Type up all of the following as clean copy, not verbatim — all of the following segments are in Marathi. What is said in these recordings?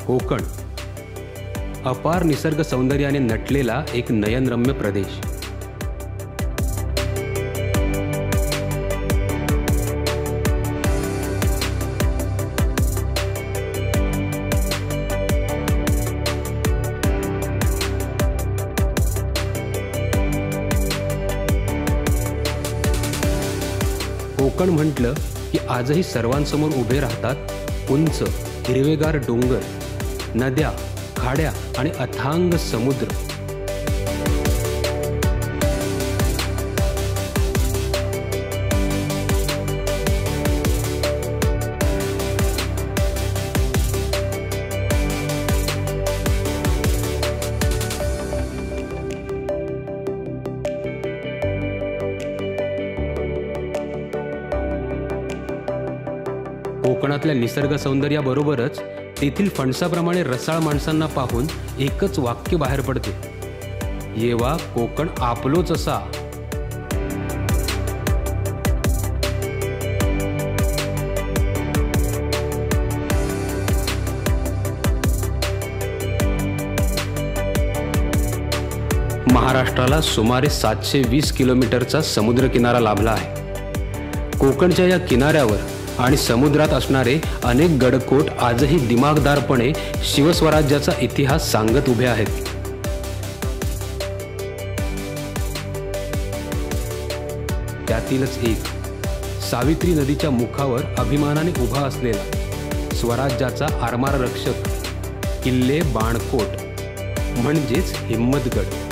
कोकण अपार निसर्ग सौंदर्याने नटलेला एक नयनरम्य प्रदेश। कोकण म्हटलं की आजही सर्वांसमोर उभे राहतात उंच हिरवेगार डोंगर, नद्या, खाड्या आणि अथांग समुद्र। कोकणातल्या निसर्ग सौंदर्याबरोबरच तेथील फणसाप्रमाणे रसाळ माणसांना पाहून एकच वाक्य बाहेर पडते, येवा कोकण आपलोच असा। महाराष्ट्राला सुमारे 720 किलोमीटरचा समुद्रकिनारा लाभला आहे। कोकणच्या या किनाऱ्यावर आणि समुद्रात असणारे अनेक गडकोट आजही दिमागदारपणे शिवस्वराज्याचा इतिहास सांगत उभे आहेत। त्यातीलच एक सावित्री नदीच्या मुखावर अभिमानाने उभा असलेला स्वराज्याचा आरमार रक्षक किल्ले बाणकोट म्हणजेच हिम्मतगड।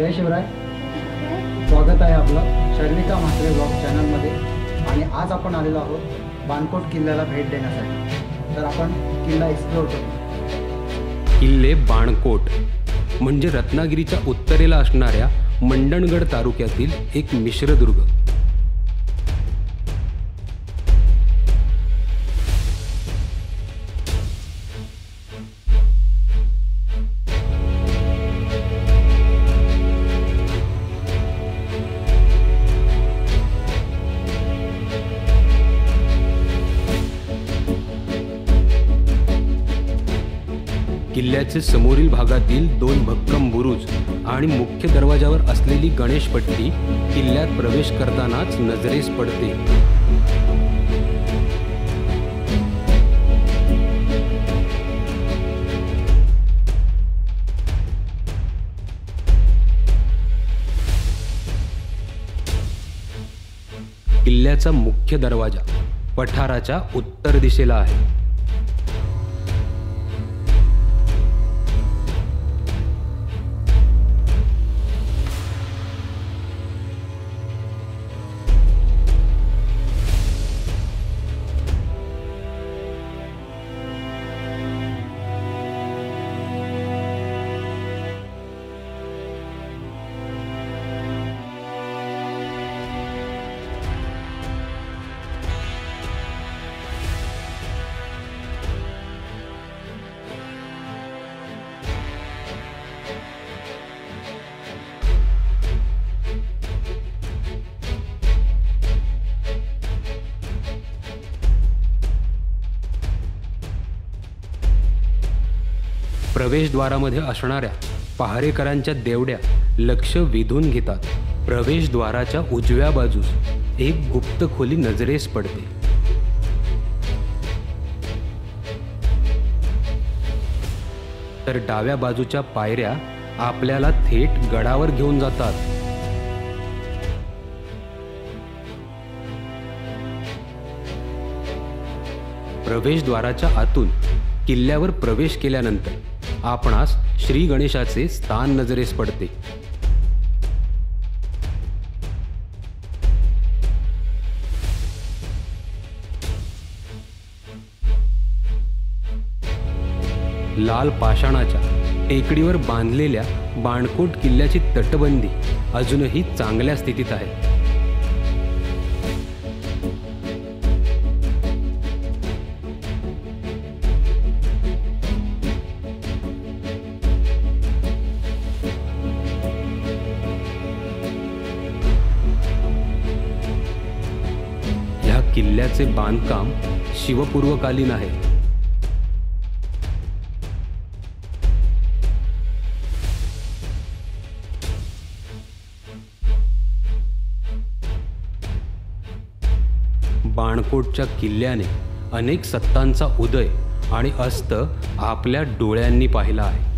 जय शिवराय, स्वागत आहे आपलं शर्विका म्हात्रे ब्लॉग चॅनलमध्ये। आणि आज आपण आलेलो आहोत बाणकोट किल्ल्याला भेट देण्यासाठी। तर आपण किल्ला एक्सप्लोर करू। किल्ले बाणकोट म्हणजे रत्नागिरीच्या उत्तरेला असणाऱ्या मंडणगड तालुक्यातील एक मिश्रदुर्ग। किल्ल्याचे समोरील भागातील 2 भक्कम बुरुज आणि मुख्य दरवाजावर असलेली गणेशपट्टी किल्ल्यात प्रवेश करतानाच नजरेस पडते। किल्ल्याचा मुख्य दरवाजा पठाराच्या उत्तर दिशेला आहे। प्रवेशद्वारामध्ये असणाऱ्या पहारेकरांच्या देवड्या लक्ष वेधून घेतात। प्रवेशद्वाराच्या उजव्या बाजूस एक गुप्त खोली नजरेस पडते। तर डाव्या बाजूच्या पायऱ्या आपल्याला थेट गडावर घेऊन जातात। प्रवेशद्वाराच्या आतून किल्ल्यावर प्रवेश केल्यानंतर आपणास श्री गणेशाचे स्थान नजरेस पडते. लाल पाषाणाच्या टेकडीवर बांधलेल्या बाणकोट किल्ल्याची तटबंदी अजूनही चांगल्या स्थितीत आहे. ह्या किल्ल्याचे बांधकाम शिवपूर्वकालीन आहे. बाणकोटच्या किल्ल्याने अनेक सत्तांचा उदय आणि अस्त आपल्या डोळ्यांनी पाहिला आहे.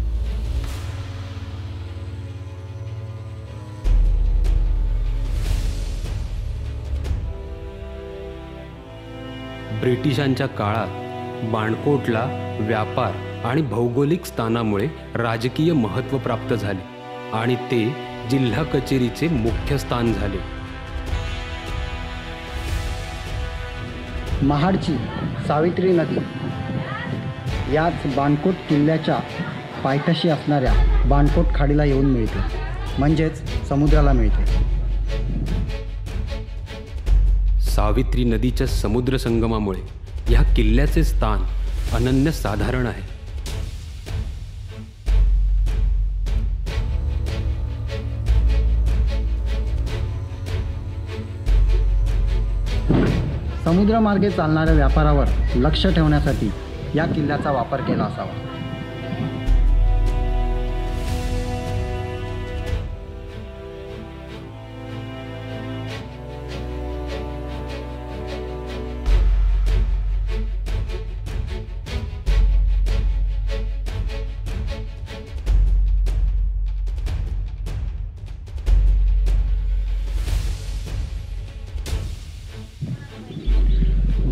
ब्रिटिशांच्या काळात बाणकोटला व्यापार आणि भौगोलिक स्थानामुळे राजकीय महत्त्व प्राप्त झाले आणि ते जिल्हा कचेरीचे मुख्य स्थान झाले. महाडची सावित्री नदी याच बाणकोट किल्ल्याच्या पायथ्याशी असणाऱ्या बाणकोट खाडीला येऊन मिळते, म्हणजेच समुद्राला मिळते. सावित्री नदीच्या समुद्र संगमामुळे ह्या किल्ल्याचे स्थान अनन्यसाधारण आहे. समुद्रमार्गे चालणाऱ्या व्यापारावर लक्ष ठेवण्यासाठी या किल्ल्याचा वापर केला असावा.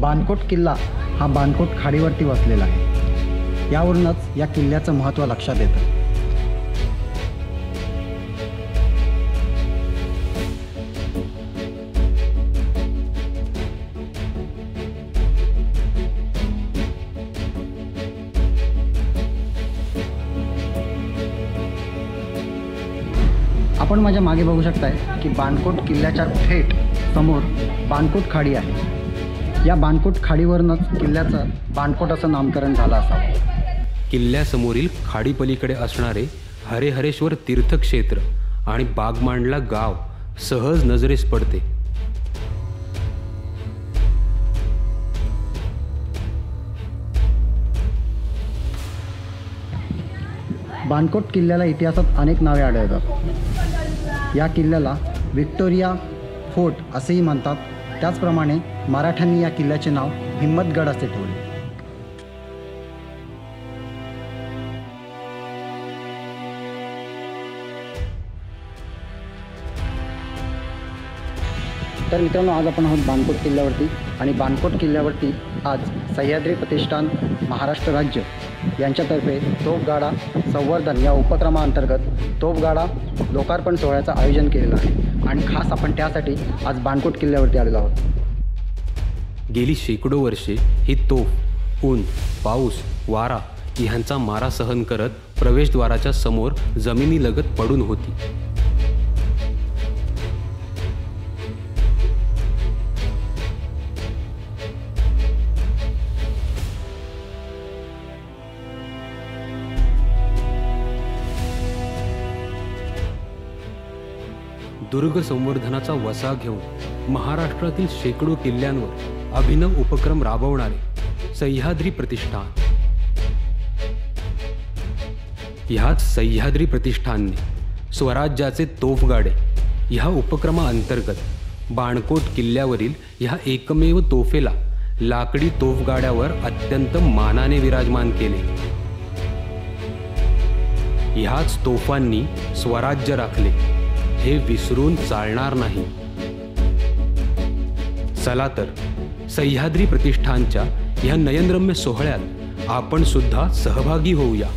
बाणकोट किल्ला हा बाणकोट खाडीवरती वसलेला आहे. यावरूनच या किल्ल्याचं महत्त्व लक्षात येतं. आपण माझ्या मागे बघू शकताय की बाणकोट किल्ल्याच्या थेट समोर बाणकोट खाडी आहे. या बाणकोट खाडीवरूनच किल्ल्याचं बाणकोट असं नामकरण झालं असावं. किल्ल्यासमोरील खाडीपलीकडे असणारे हरेहरेश्वर तीर्थक्षेत्र आणि बागमांडला गाव सहज नजरेस पडते. बाणकोट किल्ल्याला इतिहासात अनेक नावे आढळतात. या किल्ल्याला व्हिक्टोरिया फोर्ट असेही म्हणतात. त्याचप्रमाणे मराठ्यांनी या किल्ल्याचे नाव हिम्मतगड असे ठेवले. तर मित्रांनो, आज आपण आहोत बाणकोट किल्ल्यावरती आणि बाणकोट किल्ल्यावरती आज सह्याद्री प्रतिष्ठान महाराष्ट्र राज्य यांच्यातर्फे तोफगाडा संवर्धन या उपक्रमाअंतर्गत तोफगाडा लोकार्पण सोहळ्याचं आयोजन केलेलं आहे आणि खास आपण त्यासाठी आज बाणकोट किल्ल्यावरती आलेलो आहोत. गेली शेकडो वर्षे ही तोफ ऊन, पाऊस, वारा ह्यांचा मारा सहन करत प्रवेशद्वाराच्या समोर जमिनीलगत पडून होती. दुर्ग संवर्धनाचा वसा घेऊन महाराष्ट्रातील शेकडो किल्ल्यांवर अभिनव उपक्रम राबवणारे सह्याद्री प्रतिष्ठान. ह्याच सह्याद्री प्रतिष्ठानने स्वराज्याचे तोफगाडे ह्या उपक्रमाअंतर्गत बाणकोट किल्ल्यावरील ह्या एकमेव तोफेला लाकडी तोफगाड्यावर अत्यंत मानाने विराजमान केले. ह्याच तोफांनी स्वराज्य राखले हे विसरून चालणार नाही. चला तर सह्याद्री प्रतिष्ठानच्या ह्या नयनरम्य सोहळ्यात आपण सुद्धा सहभागी होऊया.